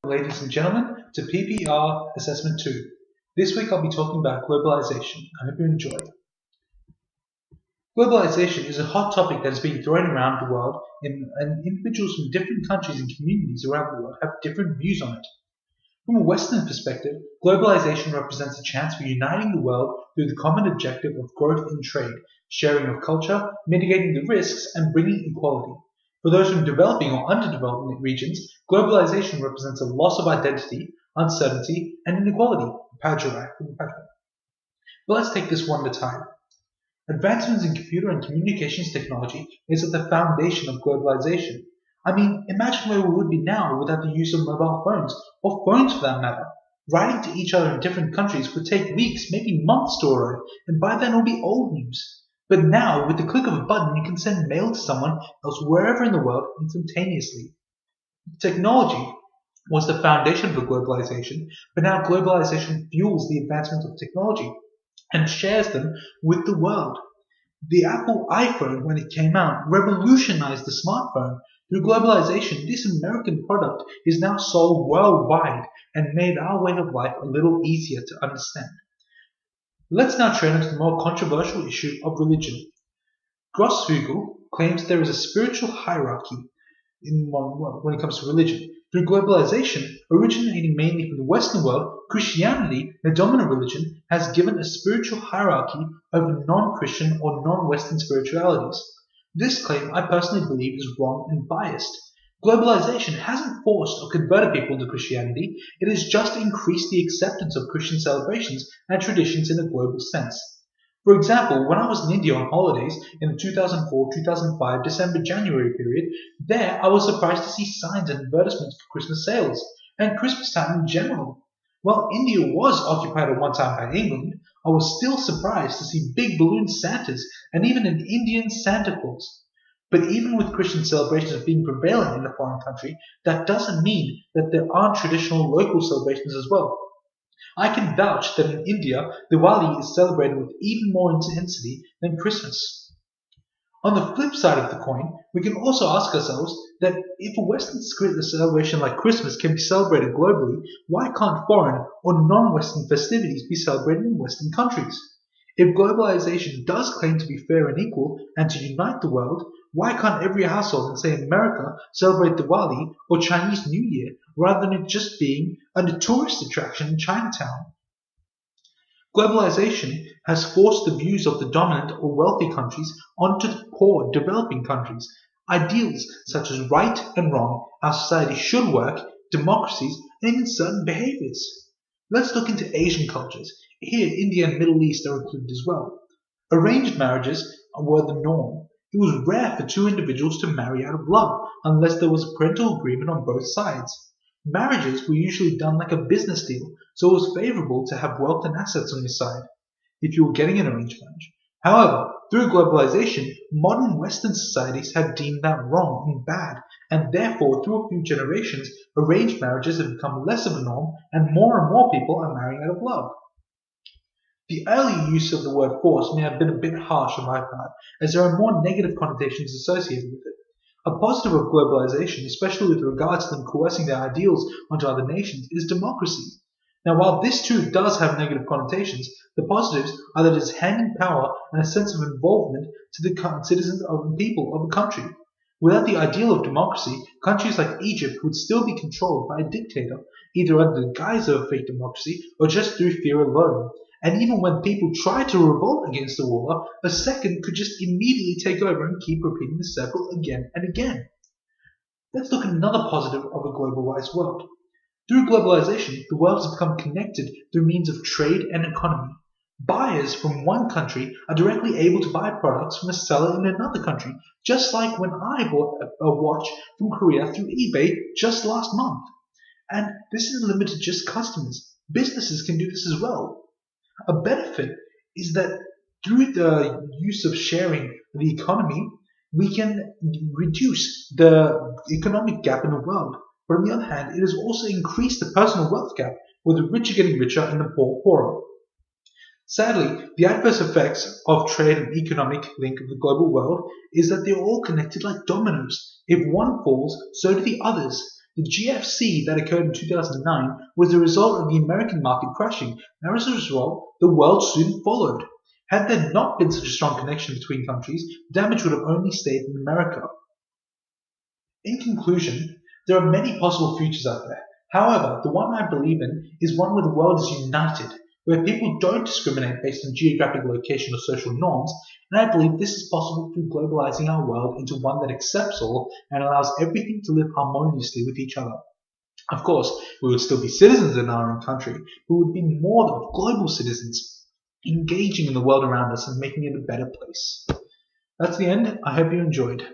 Ladies and gentlemen, to PPR Assessment 2. This week I'll be talking about globalization. I hope you enjoy. Globalization is a hot topic that is being thrown around the world, and individuals from different countries and communities around the world have different views on it. From a Western perspective, globalization represents a chance for uniting the world through the common objective of growth in trade, sharing of culture, mitigating the risks, and bringing equality. For those from developing or underdeveloped regions, globalization represents a loss of identity, uncertainty, and inequality. But let's take this one at a time. Advancements in computer and communications technology is at the foundation of globalization. I mean, imagine where we would be now without the use of mobile phones, or phones for that matter. Writing to each other in different countries would take weeks, maybe months to arrive, and by then it'll be old news. But now, with the click of a button, you can send mail to someone else wherever in the world instantaneously. Technology was the foundation for globalization, but now globalization fuels the advancement of technology and shares them with the world. The Apple iPhone, when it came out, revolutionized the smartphone. Through globalization, this American product is now sold worldwide and made our way of life a little easier to understand. Let's now turn to the more controversial issue of religion. Grosshugel claims there is a spiritual hierarchy when it comes to religion. Through globalization, originating mainly from the Western world, Christianity, the dominant religion, has given a spiritual hierarchy over non-Christian or non-Western spiritualities. This claim I personally believe is wrong and biased. Globalization hasn't forced or converted people into Christianity, it has just increased the acceptance of Christian celebrations and traditions in a global sense. For example, when I was in India on holidays in the 2004-2005 December-January period, there I was surprised to see signs and advertisements for Christmas sales, and Christmas time in general. While India was occupied at one time by England, I was still surprised to see big balloon Santas and even an Indian Santa Claus. But even with Christian celebrations being prevalent in a foreign country, that doesn't mean that there aren't traditional local celebrations as well. I can vouch that in India, Diwali is celebrated with even more intensity than Christmas. On the flip side of the coin, we can also ask ourselves that if a Western celebration like Christmas can be celebrated globally, why can't foreign or non-Western festivities be celebrated in Western countries? If globalization does claim to be fair and equal and to unite the world, why can't every household in, say, America celebrate Diwali or Chinese New Year rather than it just being a tourist attraction in Chinatown? Globalization has forced the views of the dominant or wealthy countries onto the poor developing countries. Ideals such as right and wrong, how society should work, democracies, and even certain behaviors. Let's look into Asian cultures. Here, India and Middle East are included as well. Arranged marriages were the norm. It was rare for two individuals to marry out of love unless there was a parental agreement on both sides. Marriages were usually done like a business deal, so it was favorable to have wealth and assets on your side if you were getting an arranged marriage. However, through globalization, modern Western societies have deemed that wrong and bad, and therefore, through a few generations, arranged marriages have become less of a norm, and more people are marrying out of love. The early use of the word force may have been a bit harsh on my part, as there are more negative connotations associated with it. A positive of globalization, especially with regards to them coercing their ideals onto other nations, is democracy. Now, while this too does have negative connotations, the positives are that it is handing power and a sense of involvement to the citizens of the people of a country. Without the ideal of democracy, countries like Egypt would still be controlled by a dictator, either under the guise of a fake democracy or just through fear alone. And even when people try to revolt against the ruler, a second could just immediately take over and keep repeating the circle again and again. Let's look at another positive of a globalized world. Through globalization, the world has become connected through means of trade and economy. Buyers from one country are directly able to buy products from a seller in another country, just like when I bought a watch from Korea through eBay just last month. And this isn't limited to just customers. Businesses can do this as well. A benefit is that through the use of sharing the economy, we can reduce the economic gap in the world. But on the other hand, it has also increased the personal wealth gap, with the rich getting richer and the poor poorer. Sadly, the adverse effects of trade and economic link of the global world is that they are all connected like dominoes. If one falls, so do the others. The GFC that occurred in 2009 was the result of the American market crashing, and as a result, the world soon followed. Had there not been such a strong connection between countries, damage would have only stayed in America. In conclusion, there are many possible futures out there. However, the one I believe in is one where the world is united, where people don't discriminate based on geographic location or social norms, and I believe this is possible through globalizing our world into one that accepts all and allows everything to live harmoniously with each other. Of course, we would still be citizens in our own country, but we would be more than global citizens, engaging in the world around us and making it a better place. That's the end. I hope you enjoyed.